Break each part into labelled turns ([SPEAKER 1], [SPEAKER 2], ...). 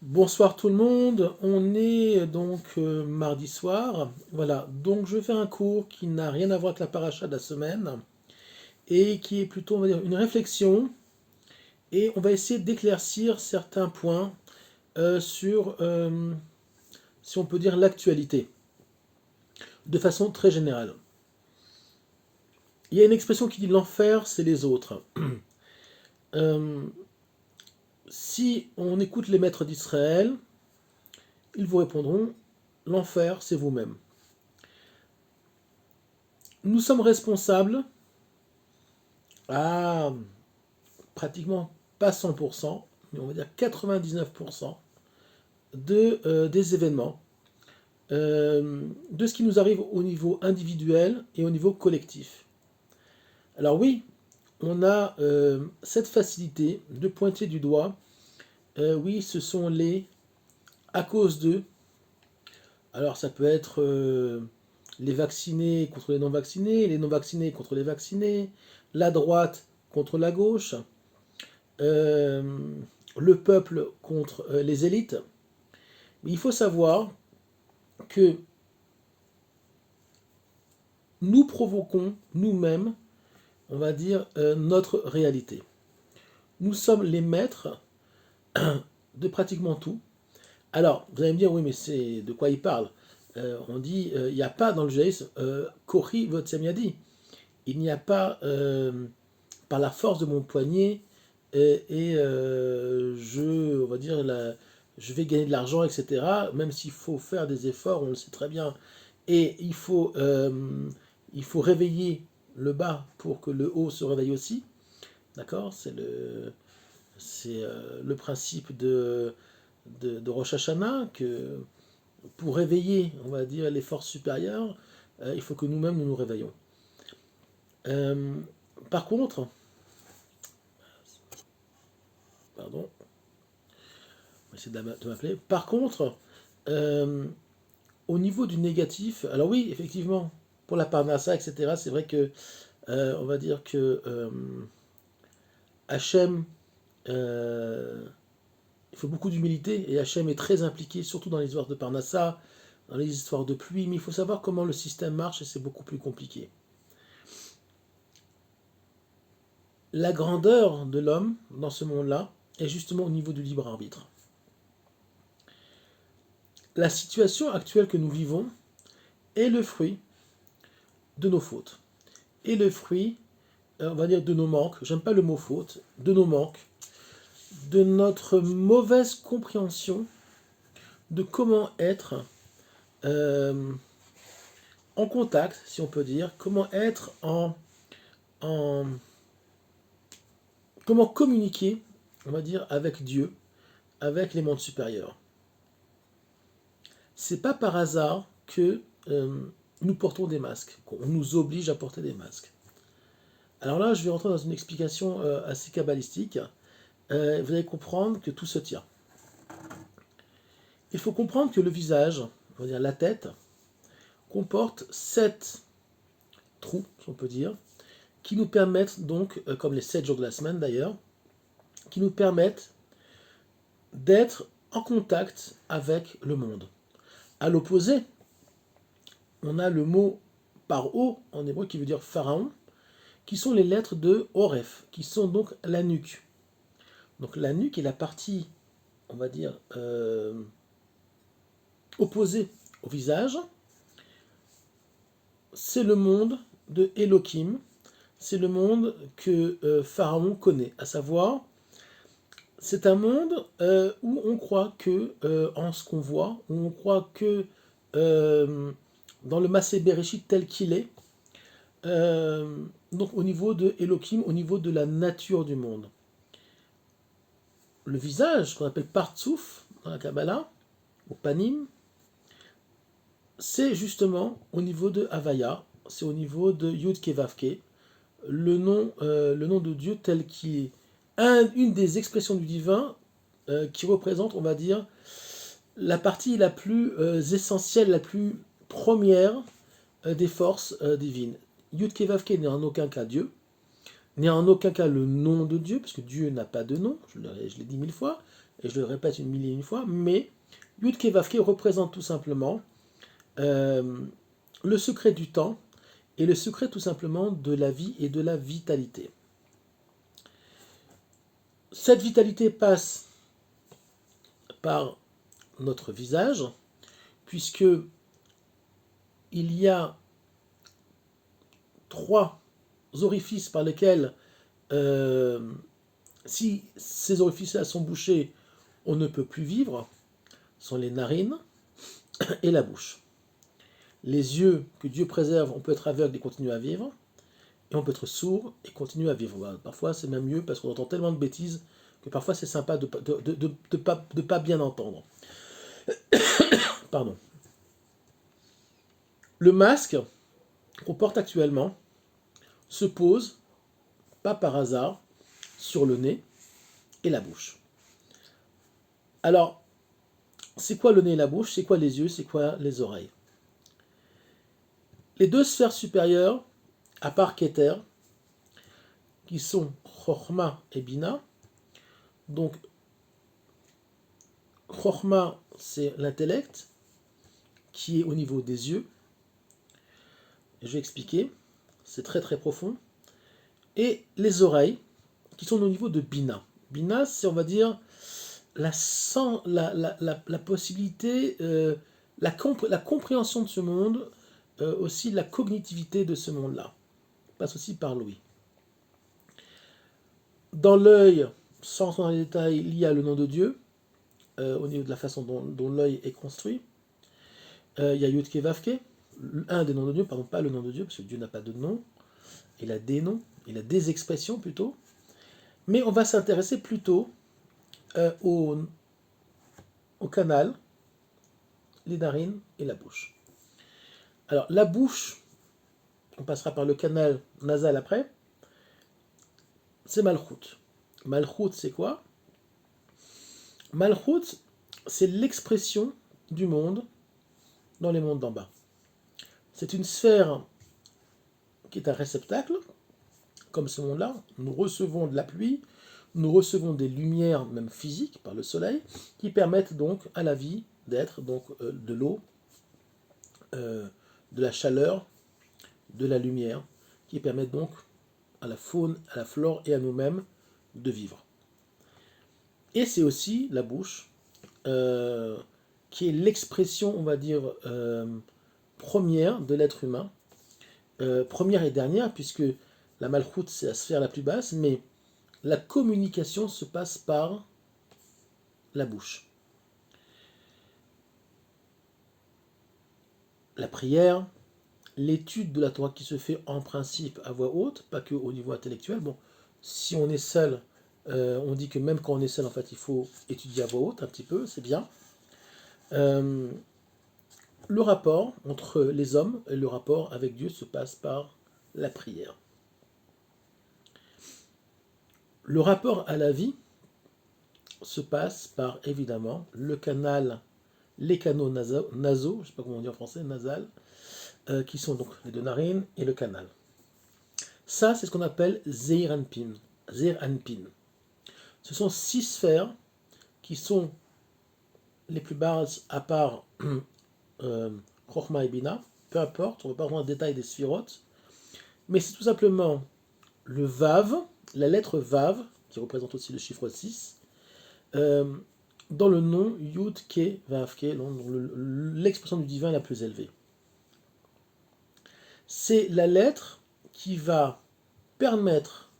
[SPEAKER 1] Bonsoir tout le monde, on est donc mardi soir. Voilà, donc je vais faire un cours qui n'a rien à voir avec la paracha de la semaine et qui est plutôt, on va dire, une réflexion et on va essayer d'éclaircir certains points sur, si on peut dire, l'actualité, de façon très générale. Il y a une expression qui dit l'enfer, c'est les autres. Euh, Si on écoute les maîtres d'Israël, ils vous répondront l'enfer, c'est vous-même. Nous sommes responsables à pratiquement pas 100%, mais on va dire 99% des événements, de ce qui nous arrive au niveau individuel et au niveau collectif. Alors oui, on a cette facilité de pointer du doigt, oui, ce sont les à cause d'eux. Alors ça peut être les vaccinés contre les non-vaccinés contre les vaccinés, la droite contre la gauche, euh, le peuple contre les élites. Mais il faut savoir que nous provoquons nous-mêmes, on va dire, notre réalité. Nous sommes les maîtres de pratiquement tout. Alors, vous allez me dire, oui, mais c'est de quoi il parle. On dit, il n'y a pas dans le judaïsme, Kori Votsemiadi. Il n'y a pas, par la force de mon poignet, on va dire, je vais gagner de l'argent, etc. Même s'il faut faire des efforts, on le sait très bien. Et il faut réveiller le bas pour que le haut se réveille aussi. D'accord. C'est le principe de Rosh Hashanah, que pour réveiller, on va dire, les forces supérieures, il faut que nous-mêmes nous nous réveillons. Euh, Par contre, pardon, on va essayer de m'appeler. Par contre, euh, au niveau du négatif, alors oui, effectivement, pour la parnassa, etc., c'est vrai que, on va dire que Hachem, euh, il faut beaucoup d'humilité, et Hachem est très impliqué, surtout dans les histoires de parnassa, dans les histoires de pluie, mais il faut savoir comment le système marche, et c'est beaucoup plus compliqué. La grandeur de l'homme dans ce monde-là est justement au niveau du libre arbitre. La situation actuelle que nous vivons est le fruit de nos fautes, est le fruit, on va dire, de nos manques, j'aime pas le mot faute, de nos manques, de notre mauvaise compréhension de comment être en contact, si on peut dire, comment être en comment communiquer, on va dire, avec Dieu, avec les mondes supérieurs. C'est pas par hasard que nous portons des masques, qu'on nous oblige à porter des masques. Alors là, je vais rentrer dans une explication assez kabbalistique. Vous allez comprendre que tout se tient. Il faut comprendre que le visage, on va dire la tête, comporte 7 trous, si on peut dire, qui nous permettent donc, comme les 7 jours de la semaine d'ailleurs, qui nous permettent d'être en contact avec le monde. À l'opposé, on a le mot paro en hébreu qui veut dire pharaon, qui sont les lettres de Oref, qui sont donc la nuque. Donc la nuque est la partie, on va dire, opposée au visage. C'est le monde de Elohim, c'est le monde que Pharaon connaît, à savoir, c'est un monde où on croit que en ce qu'on voit, où on croit que dans le Massé Bereshit tel qu'il est, donc au niveau de Elohim, au niveau de la nature du monde. Le visage, qu'on appelle Partsouf dans la Kabbalah, ou Panim, c'est justement au niveau de Havaya, c'est au niveau de Yud Kevavke, le nom de Dieu tel qu'il est. Une des expressions du divin qui représente, on va dire, la partie la plus essentielle, la plus première des forces divines. Yud Kevavke n'est en aucun cas Dieu, n'est en aucun cas le nom de Dieu, parce que Dieu n'a pas de nom, je l'ai dit 1000 fois, et je le répète une millième fois, mais Yud-Ke Vav-Ke représente tout simplement euh, le secret du temps et le secret tout simplement de la vie et de la vitalité. Cette vitalité passe par notre visage, puisque il y a 3 orifices par lesquels, si ces orifices-là sont bouchés, on ne peut plus vivre, sont les narines et la bouche. Les yeux que Dieu préserve, on peut être aveugle et continuer à vivre, et on peut être sourd et continuer à vivre. Voilà. Parfois c'est même mieux parce qu'on entend tellement de bêtises que parfois c'est sympa de ne pas bien entendre. Pardon. Le masque qu'on porte actuellement se pose, pas par hasard, sur le nez et la bouche. Alors, c'est quoi le nez et la bouche? C'est quoi les yeux? C'est quoi les oreilles? Les 2 sphères supérieures, à part Keter, qui sont Chochma et Bina. Donc, Chochma, c'est l'intellect, qui est au niveau des yeux. Je vais expliquer, c'est très très profond. Et les oreilles, qui sont au niveau de Bina. Bina, c'est, on va dire, la possibilité, la compréhension de ce monde, aussi la cognitivité de ce monde-là. Passe aussi par l'ouïe. Dans l'œil, sans rentrer dans les détails, il y a le nom de Dieu, au niveau de la façon dont l'œil est construit. Il y a Yud-Ke Vav-Ke, un des noms de Dieu, pardon, pas le nom de Dieu, parce que Dieu n'a pas de nom, il a des noms, il a des expressions plutôt. Mais on va s'intéresser plutôt au canal, les narines et la bouche. Alors, la bouche, on passera par le canal nasal après, c'est Malchut. Malchut, c'est quoi? Malchut, c'est l'expression du monde dans les mondes d'en bas. C'est une sphère qui est un réceptacle, comme ce monde-là. Nous recevons de la pluie, nous recevons des lumières, même physiques, par le soleil, qui permettent donc à la vie d'être donc de l'eau, de la chaleur, de la lumière, qui permettent donc à la faune, à la flore et à nous-mêmes de vivre. Et c'est aussi la bouche, qui est l'expression, on va dire, première de l'être humain, première et dernière, puisque la malchoute, c'est la sphère la plus basse, mais la communication se passe par la bouche. La prière, l'étude de la Torah qui se fait en principe à voix haute, pas que au niveau intellectuel. Bon, si on est seul, on dit que même quand on est seul, en fait, il faut étudier à voix haute un petit peu, c'est bien. Le rapport entre les hommes et le rapport avec Dieu se passe par la prière. Le rapport à la vie se passe par, évidemment, le canal, les canaux nasaux, je ne sais pas comment on dit en français, nasal, qui sont donc les 2 narines et le canal. Ça, c'est ce qu'on appelle Zeir Anpin. Zeir Anpin. Ce sont 6 sphères qui sont les plus basses à part Chochma et Bina. Peu importe, on ne va pas rentrer dans le détail des sphirotes. Mais c'est tout simplement le Vav, la lettre Vav, qui représente aussi le chiffre 6, dans le nom Yud Ke Vav Ke, l'expression du divin la plus élevée. C'est la lettre qui va permettre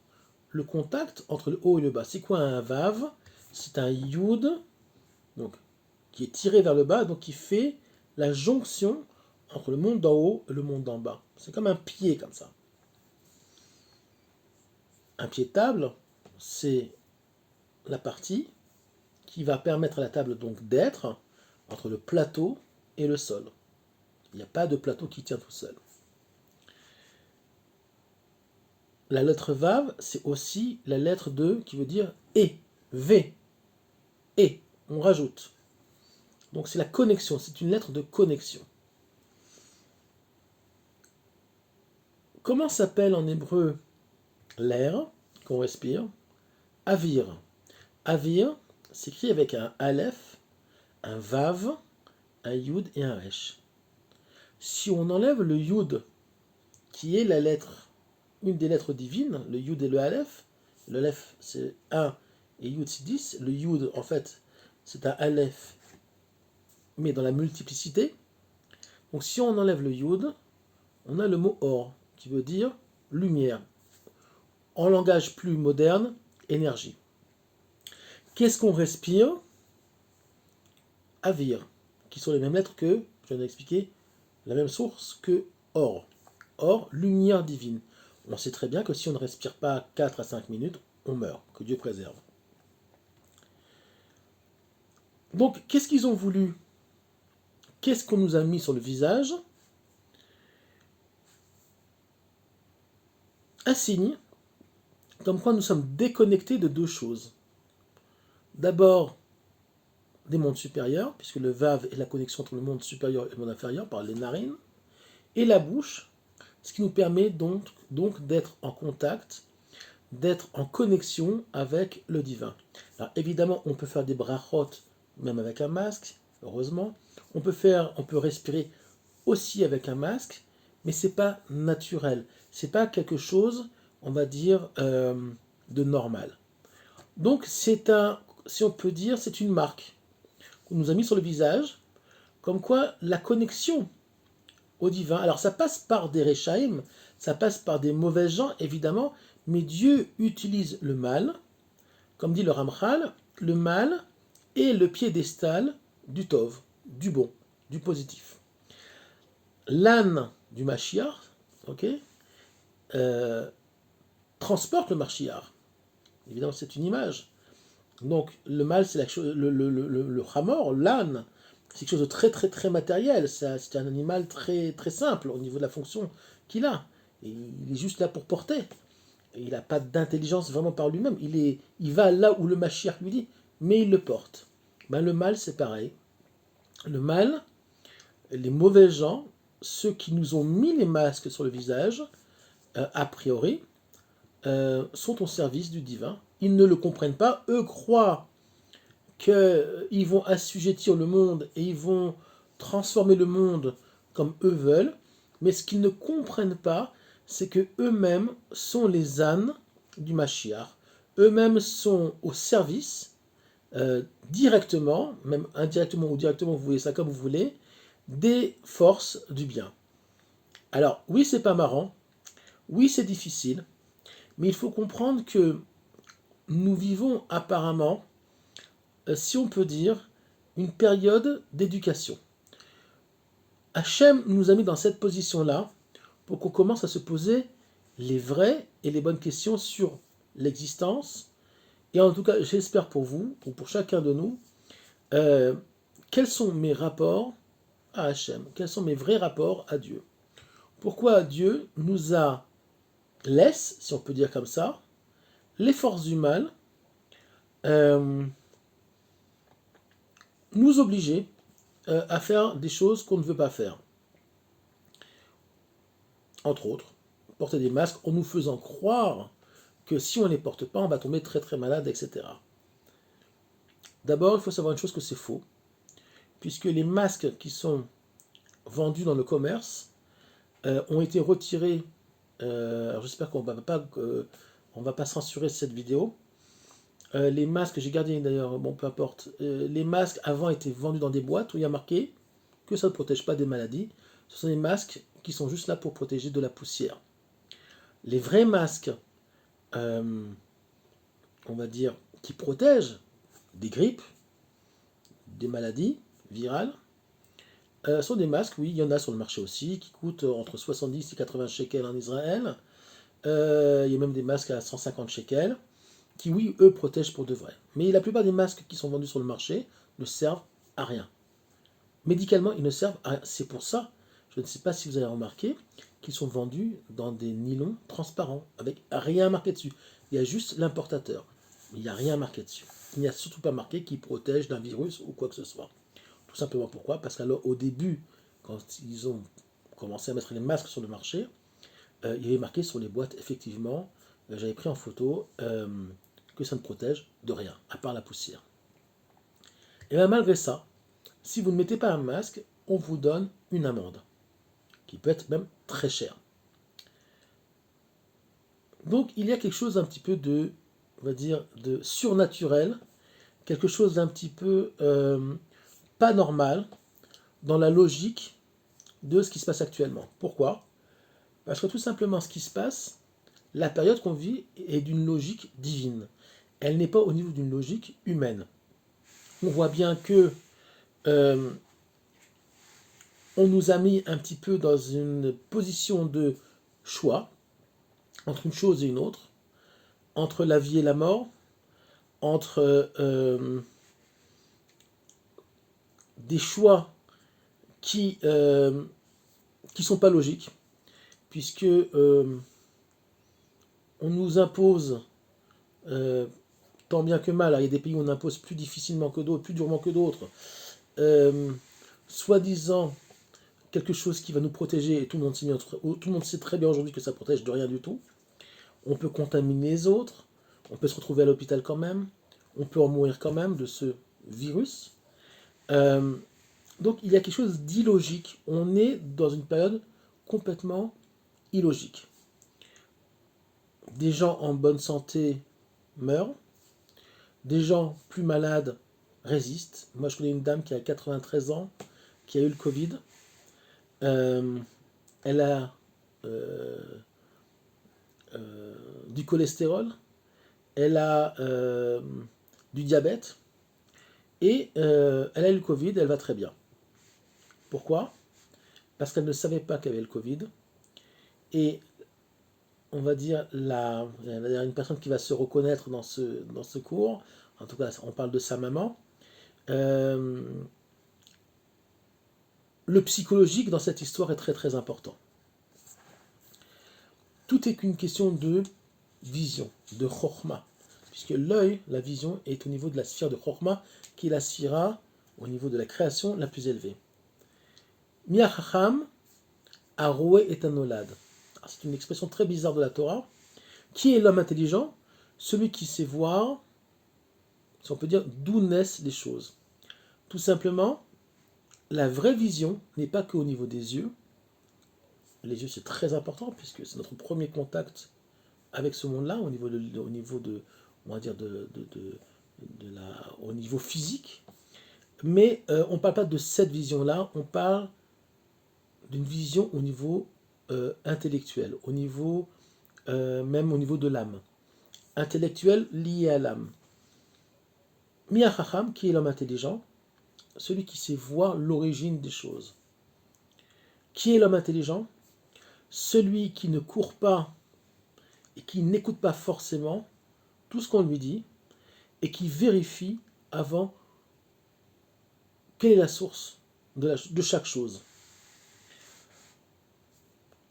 [SPEAKER 1] le contact entre le haut et le bas. C'est quoi un Vav? C'est un Yud, donc, qui est tiré vers le bas, donc qui fait la jonction entre le monde d'en haut et le monde d'en bas. C'est comme un pied, comme ça. Un pied de table, c'est la partie qui va permettre à la table donc d'être entre le plateau et le sol. Il n'y a pas de plateau qui tient tout seul. La lettre Vav, c'est aussi la lettre 2 qui veut dire et, V, et, on rajoute. Donc c'est la connexion, c'est une lettre de connexion. Comment s'appelle en hébreu l'air qu'on respire. Avir. Avir s'écrit avec un Aleph, un Vav, un Yud et un Resh. Si on enlève le Yud, qui est la lettre, une des lettres divines, le Yud et le Aleph c'est 1 et Yud c'est 10, le Yud en fait c'est un Aleph mais dans la multiplicité. Donc si on enlève le Yud, on a le mot Or, qui veut dire lumière. En langage plus moderne, énergie. Qu'est-ce qu'on respire? Avir, qui sont les mêmes lettres que, je viens d'expliquer, la même source que Or. Or, lumière divine. On sait très bien que si on ne respire pas 4 à 5 minutes, on meurt, que Dieu préserve. Donc, qu'est-ce qu'ils ont voulu? Qu'est-ce qu'on nous a mis sur le visage? Un signe, comme quoi nous sommes déconnectés de deux choses. D'abord, des mondes supérieurs, puisque le Vav est la connexion entre le monde supérieur et le monde inférieur par les narines, et la bouche, ce qui nous permet donc d'être en contact, d'être en connexion avec le divin. Alors évidemment, on peut faire des brachot même avec un masque, heureusement. On peut respirer aussi avec un masque, mais c'est pas naturel. C'est pas quelque chose, on va dire, de normal. Donc si on peut dire, c'est une marque qu'on nous a mis sur le visage, comme quoi la connexion au divin. Alors ça passe par des Rechaim, ça passe par des mauvais gens, évidemment, mais Dieu utilise le mal, comme dit le Ramchal, le mal est le piédestal du Tov, du bon, du positif. L'âne du Mashiach, ok, euh, transporte le Mashiach. Évidemment, c'est une image. Donc le mal, c'est le Hamor, l'âne, c'est quelque chose de très très très matériel. C'est un animal très très simple au niveau de la fonction qu'il a. Et il est juste là pour porter. Et il n'a pas d'intelligence vraiment par lui-même. Il va là où le Mashiach lui dit, mais il le porte. Ben, le mal, c'est pareil. Le mal, les mauvais gens, ceux qui nous ont mis les masques sur le visage, a priori, sont au service du divin. Ils ne le comprennent pas. Eux croient qu'ils vont assujettir le monde et ils vont transformer le monde comme eux veulent, mais ce qu'ils ne comprennent pas, c'est que eux-mêmes sont les ânes du Mashiach. Eux-mêmes sont au service, directement, même indirectement ou directement, vous voyez ça comme vous voulez, des forces du bien. Alors, oui, c'est pas marrant, oui, c'est difficile, mais il faut comprendre que nous vivons apparemment, si on peut dire, une période d'éducation. Hachem nous a mis dans cette position-là pour qu'on commence à se poser les vraies et les bonnes questions sur l'existence. Et en tout cas, j'espère pour vous, ou pour chacun de nous, euh, quels sont mes rapports à Hachem, quels sont mes vrais rapports à Dieu. Pourquoi Dieu laisse, si on peut dire comme ça, les forces du mal nous obliger à faire des choses qu'on ne veut pas faire. Entre autres, porter des masques en nous faisant croire que si on ne les porte pas, on va tomber très très malade, etc. D'abord, il faut savoir une chose que c'est faux, puisque les masques qui sont vendus dans le commerce ont été retirés. Alors j'espère qu'on va pas censurer cette vidéo. Les masques, j'ai gardé d'ailleurs, bon peu importe, les masques avant étaient vendus dans des boîtes où il y a marqué que ça ne protège pas des maladies. Ce sont des masques qui sont juste là pour protéger de la poussière. Les vrais masques, on va dire, qui protègent des grippes, des maladies virales, sont des masques, oui, il y en a sur le marché aussi, qui coûtent entre 70 et 80 shekels en Israël. Il y a même des masques à 150 shekels, qui, oui, eux, protègent pour de vrai. Mais la plupart des masques qui sont vendus sur le marché ne servent à rien. Médicalement, ils ne servent à rien. C'est pour ça, je ne sais pas si vous avez remarqué, qu'ils sont vendus dans des nylons transparents, avec rien marqué dessus. Il y a juste l'importateur. Il n'y a rien marqué dessus. Il n'y a surtout pas marqué qu'ils protègent d'un virus ou quoi que ce soit. Tout simplement pourquoi? Parce qu'au début, quand ils ont commencé à mettre les masques sur le marché, il y avait marqué sur les boîtes, effectivement, j'avais pris en photo que ça ne protège de rien, à part la poussière. Et bien malgré ça, si vous ne mettez pas un masque, on vous donne une amende, qui peut être même très chère. Donc il y a quelque chose d'un petit peu de, on va dire, de surnaturel, quelque chose d'un petit peu pas normal dans la logique de ce qui se passe actuellement. Pourquoi? Parce que tout simplement ce qui se passe, la période qu'on vit est d'une logique divine. Elle n'est pas au niveau d'une logique humaine. On voit bien que euh, on nous a mis un petit peu dans une position de choix entre une chose et une autre, entre la vie et la mort, entre des choix qui sont pas logiques, puisque on nous impose tant bien que mal. Alors, il y a des pays où on impose plus difficilement que d'autres, plus durement que d'autres, euh, soi-disant quelque chose qui va nous protéger, et tout le monde sait très bien aujourd'hui que ça protège de rien du tout. On peut contaminer les autres, on peut se retrouver à l'hôpital quand même, on peut en mourir quand même de ce virus. Euh, donc il y a quelque chose d'illogique. On est dans une période complètement illogique. Des gens en bonne santé meurent, des gens plus malades résistent. Moi je connais une dame qui a 93 ans, qui a eu le Covid. Elle a du cholestérol, elle a du diabète, et elle a eu le Covid, elle va très bien. Pourquoi? Parce qu'elle ne savait pas qu'elle avait le Covid. Et on va dire, une personne qui va se reconnaître dans ce cours, en tout cas on parle de sa maman, euh, le psychologique dans cette histoire est très très important. Tout est qu'une question de vision, de chorma, puisque l'œil, la vision, est au niveau de la sphère de chorma, qui est la sphira au niveau de la création la plus élevée. Miachacham aroe et anolad. C'est une expression très bizarre de la Torah. Qui est l'homme intelligent? Celui qui sait voir, si on peut dire, d'où naissent les choses. Tout simplement, la vraie vision n'est pas qu'au niveau des yeux. Les yeux, c'est très important, puisque c'est notre premier contact avec ce monde-là, au niveau de on va dire, au niveau physique. Mais on ne parle pas de cette vision-là, on parle d'une vision au niveau intellectuel, au niveau, même au niveau de l'âme. Intellectuel lié à l'âme. Miachacham, qui est l'homme intelligent, celui qui sait voir l'origine des choses. Qui est l'homme intelligent? Celui qui ne court pas et qui n'écoute pas forcément tout ce qu'on lui dit et qui vérifie avant quelle est la source de chaque chose.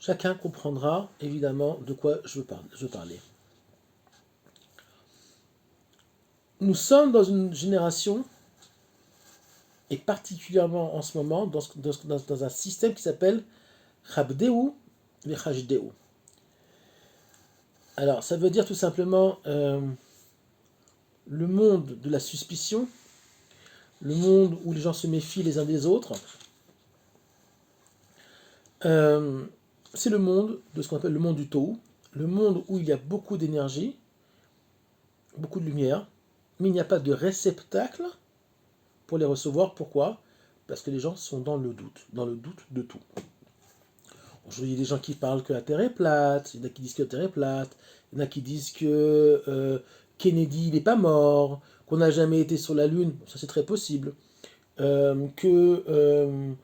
[SPEAKER 1] Chacun comprendra évidemment de quoi je veux parler. Nous sommes dans une génération, et particulièrement en ce moment, dans un système qui s'appelle Chabdeu et Chajdeu. Alors, ça veut dire tout simplement le monde de la suspicion, le monde où les gens se méfient les uns des autres. C'est le monde de ce qu'on appelle le monde du Tohu, le monde où il y a beaucoup d'énergie, beaucoup de lumière, mais il n'y a pas de réceptacle pour les recevoir. Pourquoi? Parce que les gens sont dans le doute de tout. Aujourd'hui, il y a des gens qui parlent que la Terre est plate, il y en a qui disent que la Terre est plate, il y en a qui disent que Kennedy n'est pas mort, qu'on n'a jamais été sur la Lune, ça c'est très possible, que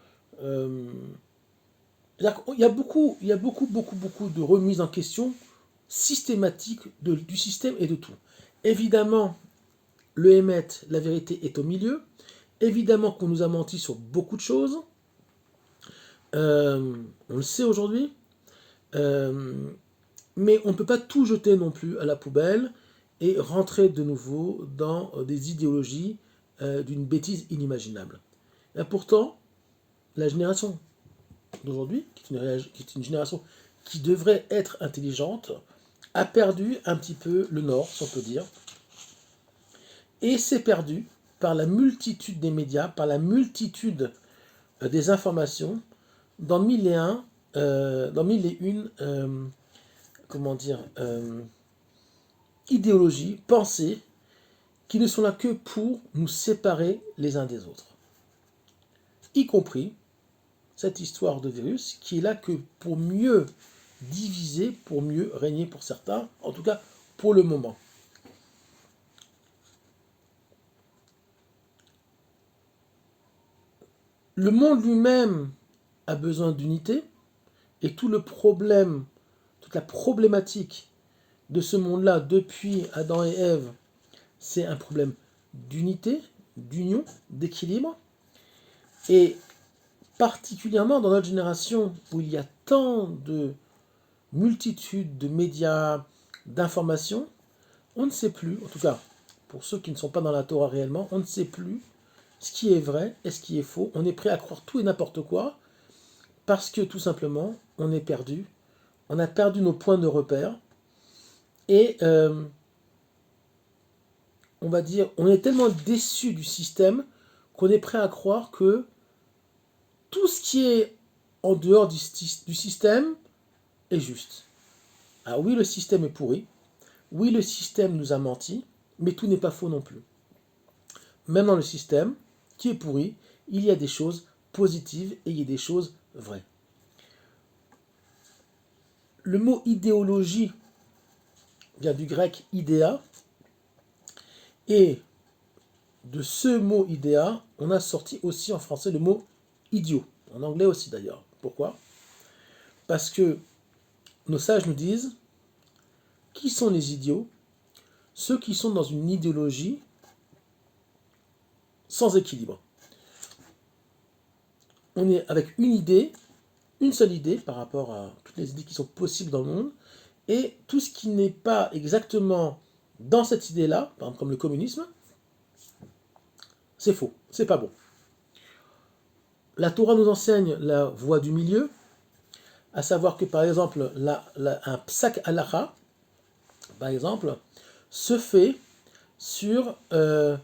[SPEAKER 1] il y a beaucoup de remises en question systématiques du système et de tout. Évidemment, le Hémet, la vérité est au milieu. Évidemment qu'on nous a menti sur beaucoup de choses. On le sait aujourd'hui. Mais on ne peut pas tout jeter non plus à la poubelle et rentrer de nouveau dans des idéologies d'une bêtise inimaginable. Et pourtant, la génération d'aujourd'hui, qui est une génération qui devrait être intelligente, a perdu un petit peu le nord, si on peut dire, et s'est perdu par la multitude des médias, par la multitude des informations, dans mille et un, dans mille et une, comment dire, idéologies, pensées, qui ne sont là que pour nous séparer les uns des autres. Y compris cette histoire de virus qui est là que pour mieux diviser, pour mieux régner pour certains, en tout cas pour le moment. Le monde lui-même a besoin d'unité et tout le problème, toute la problématique de ce monde-là depuis Adam et Ève, c'est un problème d'unité, d'union, d'équilibre. Et particulièrement dans notre génération où il y a tant de multitudes de médias, d'informations, on ne sait plus, en tout cas pour ceux qui ne sont pas dans la Torah réellement, on ne sait plus ce qui est vrai et ce qui est faux. On est prêt à croire tout et n'importe quoi parce que tout simplement on est perdu. On a perdu nos points de repère et on va dire, on est tellement déçu du système qu'on est prêt à croire que tout ce qui est en dehors du système est juste. Ah oui, le système est pourri. Oui, le système nous a menti, mais tout n'est pas faux non plus. Même dans le système qui est pourri, il y a des choses positives et il y a des choses vraies. Le mot idéologie vient du grec idéa, et de ce mot idéa, on a sorti aussi en français le mot idiot, en anglais aussi d'ailleurs. Pourquoi? Parce que nos sages nous disent, qui sont les idiots? Ceux qui sont dans une idéologie sans équilibre. On est avec une idée, une seule idée par rapport à toutes les idées qui sont possibles dans le monde, et tout ce qui n'est pas exactement dans cette idée-là, par exemple comme le communisme, c'est faux, c'est pas bon. La Torah nous enseigne la voie du milieu, à savoir que par exemple un psak halacha, par exemple, se fait sur, on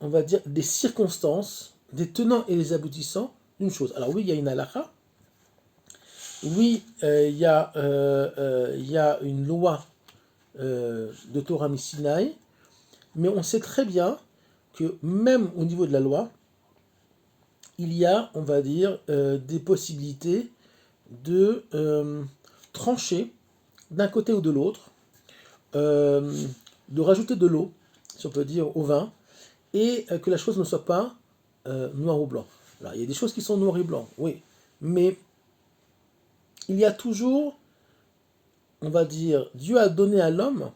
[SPEAKER 1] va dire, des circonstances, des tenants et des aboutissants d'une chose. Alors oui, il y a une halacha, oui, il y a une loi de Torah Missinaï, mais on sait très bien que même au niveau de la loi, il y a, on va dire, des possibilités de trancher d'un côté ou de l'autre, de rajouter de l'eau, si on peut dire, au vin, et que la chose ne soit pas noir ou blanc. Alors, il y a des choses qui sont noir et blanc, oui, mais il y a toujours, on va dire, Dieu a donné à l'homme,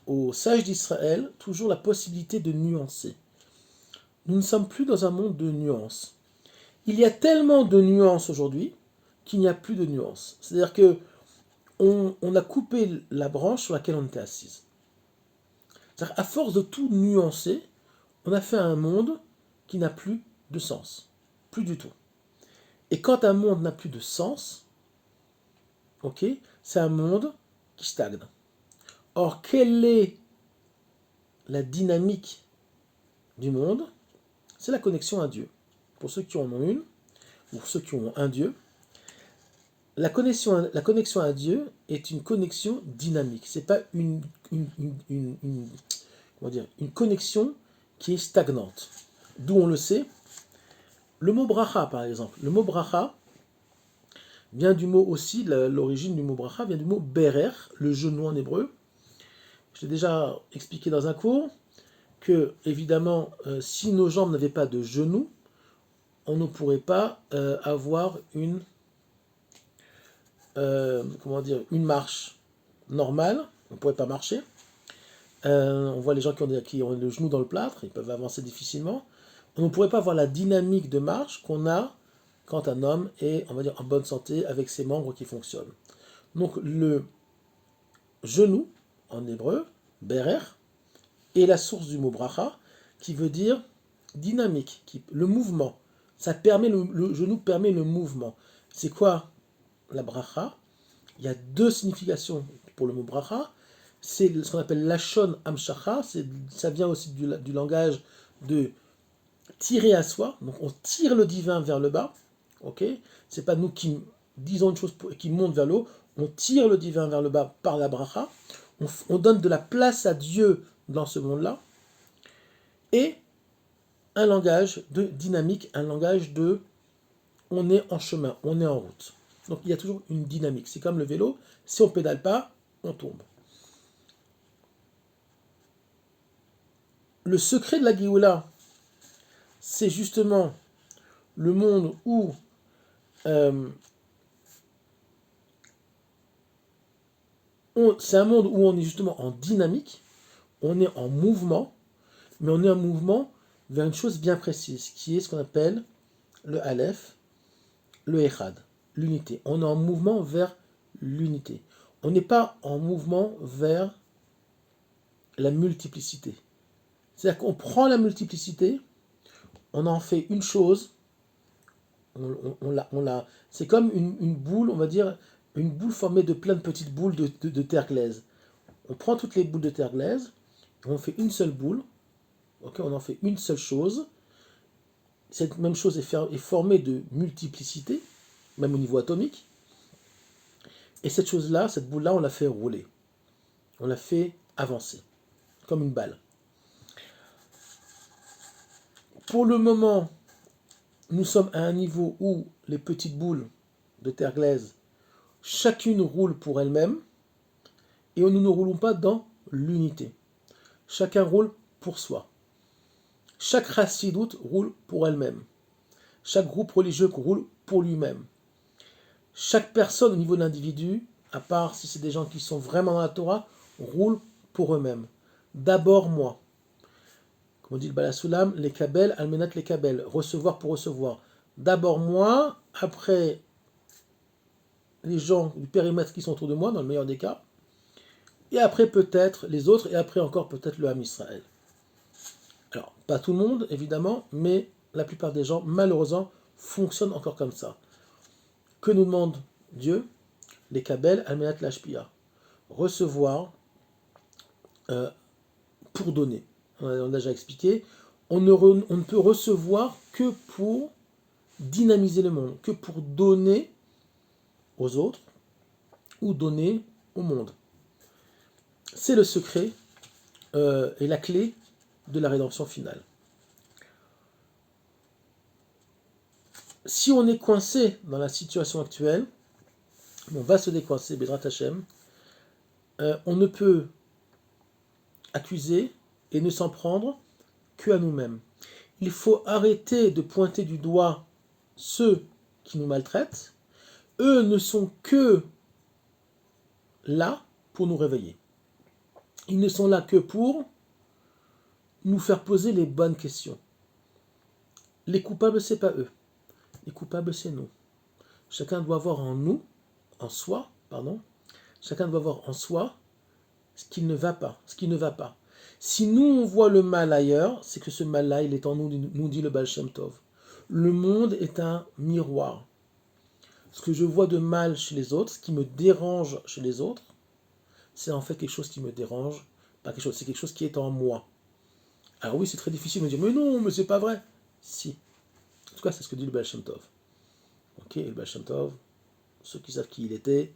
[SPEAKER 1] aux sages d'Israël, toujours la possibilité de nuancer. Nous ne sommes plus dans un monde de nuances. Il y a tellement de nuances aujourd'hui qu'il n'y a plus de nuances. C'est-à-dire que on a coupé la branche sur laquelle on était assise. C'est-à-dire, à force de tout nuancer, on a fait un monde qui n'a plus de sens. Plus du tout. Et quand un monde n'a plus de sens, ok, c'est un monde qui stagne. Or, quelle est la dynamique du monde? C'est la connexion à Dieu. Pour ceux qui en ont une, ou ceux qui ont un Dieu, la connexion à Dieu est une connexion dynamique. Ce n'est pas comment dire, une connexion qui est stagnante. D'où on le sait. Le mot bracha, par exemple. Le mot bracha vient du mot aussi, l'origine du mot bracha vient du mot berer, le genou en hébreu. Je l'ai déjà expliqué dans un cours que, évidemment, si nos jambes n'avaient pas de genoux, on ne pourrait pas avoir une marche normale, on ne pourrait pas marcher. On voit les gens qui ont le genou dans le plâtre, ils peuvent avancer difficilement. On ne pourrait pas avoir la dynamique de marche qu'on a quand un homme est, on va dire, en bonne santé avec ses membres qui fonctionnent. Donc le genou, en hébreu, berer, est la source du mot bracha, qui veut dire dynamique, le mouvement. Ça permet le genou permet le mouvement. C'est quoi la bracha? Il y a deux significations pour le mot bracha. C'est ce qu'on appelle lashon hamshacha. Ça vient aussi du langage de tirer à soi. Donc on tire le divin vers le bas. Ok, c'est pas nous qui disons une chose qui monte vers le haut. On tire le divin vers le bas par la bracha. On donne de la place à Dieu dans ce monde-là. Et un langage de dynamique, un langage de on est en chemin, on est en route. Donc il y a toujours une dynamique. C'est comme le vélo, si on pédale pas, on tombe. Le secret de la Géoula, c'est justement le monde où c'est un monde où on est justement en dynamique, on est en mouvement, mais on est en mouvement vers une chose bien précise, qui est ce qu'on appelle le Aleph, le Echad, l'unité. On est en mouvement vers l'unité. On n'est pas en mouvement vers la multiplicité. C'est-à-dire qu'on prend la multiplicité, on en fait une chose, c'est comme une boule, on va dire, une boule formée de plein de petites boules de terre glaise. On prend toutes les boules de terre glaise, on fait une seule boule, okay, on en fait une seule chose. Cette même chose est formée de multiplicité, même au niveau atomique. Et cette chose-là, cette boule-là, on la fait rouler. On la fait avancer, comme une balle. Pour le moment, nous sommes à un niveau où les petites boules de terre glaise, chacune roule pour elle-même, et nous ne roulons pas dans l'unité. Chacun roule pour soi. Chaque chassidoute roule pour elle-même. Chaque groupe religieux roule pour lui-même. Chaque personne au niveau de l'individu, à part si c'est des gens qui sont vraiment dans la Torah, roule pour eux-mêmes. D'abord moi. Comme on dit le Balasoulam, les kabel, almenat les kabel, recevoir pour recevoir. D'abord moi, après les gens du périmètre qui sont autour de moi, dans le meilleur des cas, et après peut-être les autres, et après encore peut-être le Ham Israël. Alors, pas tout le monde, évidemment, mais la plupart des gens, malheureusement, fonctionnent encore comme ça. Que nous demande Dieu? Les kabel, almenat lashpia. Recevoir pour donner. On a déjà expliqué. On ne peut recevoir que pour dynamiser le monde, que pour donner aux autres ou donner au monde. C'est le secret et la clé de la rédemption finale. Si on est coincé dans la situation actuelle, on va se décoincer, Bédrat Hashem, on ne peut accuser et ne s'en prendre que à nous-mêmes. Il faut arrêter de pointer du doigt ceux qui nous maltraitent. Eux ne sont que là pour nous réveiller. Ils ne sont là que pour nous faire poser les bonnes questions. Les coupables, c'est pas eux. Les coupables, c'est nous. Chacun doit voir chacun doit voir en soi ce qui ne va pas. Si nous, on voit le mal ailleurs, c'est que ce mal-là, il est en nous, nous dit le Baal Shem Tov. Le monde est un miroir. Ce que je vois de mal chez les autres, ce qui me dérange chez les autres, c'est en fait quelque chose qui me dérange, pas quelque chose, c'est quelque chose qui est en moi. Alors oui, c'est très difficile de me dire, mais non, mais c'est pas vrai. Si. En tout cas, c'est ce que dit le Baal Shem Tov. Ok, le Baal Shem Tov, ceux qui savent qui il était,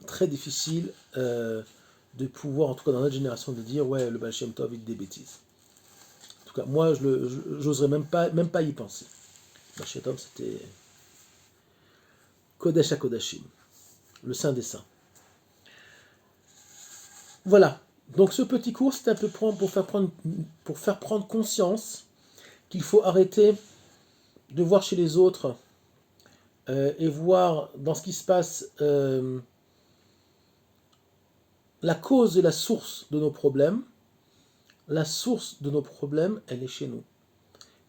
[SPEAKER 1] très difficile de pouvoir, en tout cas dans notre génération, de dire, ouais, le Baal Shem Tov, il dit des bêtises. En tout cas, moi, j'oserais même pas y penser. Le Baal Shem Tov, c'était Kodesh HaKodashim, le Saint des Saints. Voilà. Donc ce petit cours, c'est un peu pour faire prendre conscience qu'il faut arrêter de voir chez les autres et voir dans ce qui se passe la cause et la source de nos problèmes. La source de nos problèmes, elle est chez nous.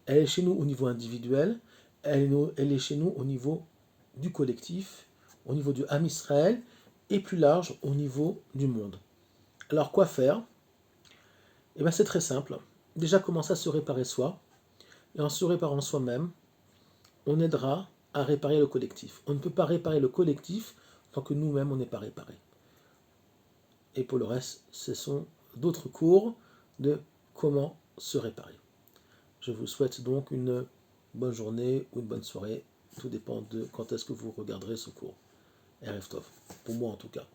[SPEAKER 1] Elle est chez nous au niveau individuel, elle est chez nous au niveau du collectif, au niveau du Ham Israël, et plus large au niveau du monde. Alors quoi faire? Eh bien c'est très simple. Déjà commencer à se réparer soi, et en se réparant soi-même, on aidera à réparer le collectif. On ne peut pas réparer le collectif tant que nous-mêmes on n'est pas réparés. et pour le reste, ce sont d'autres cours de comment se réparer. Je vous souhaite donc une bonne journée ou une bonne soirée, tout dépend de quand est-ce que vous regarderez ce cours. Erev Tov, pour moi en tout cas.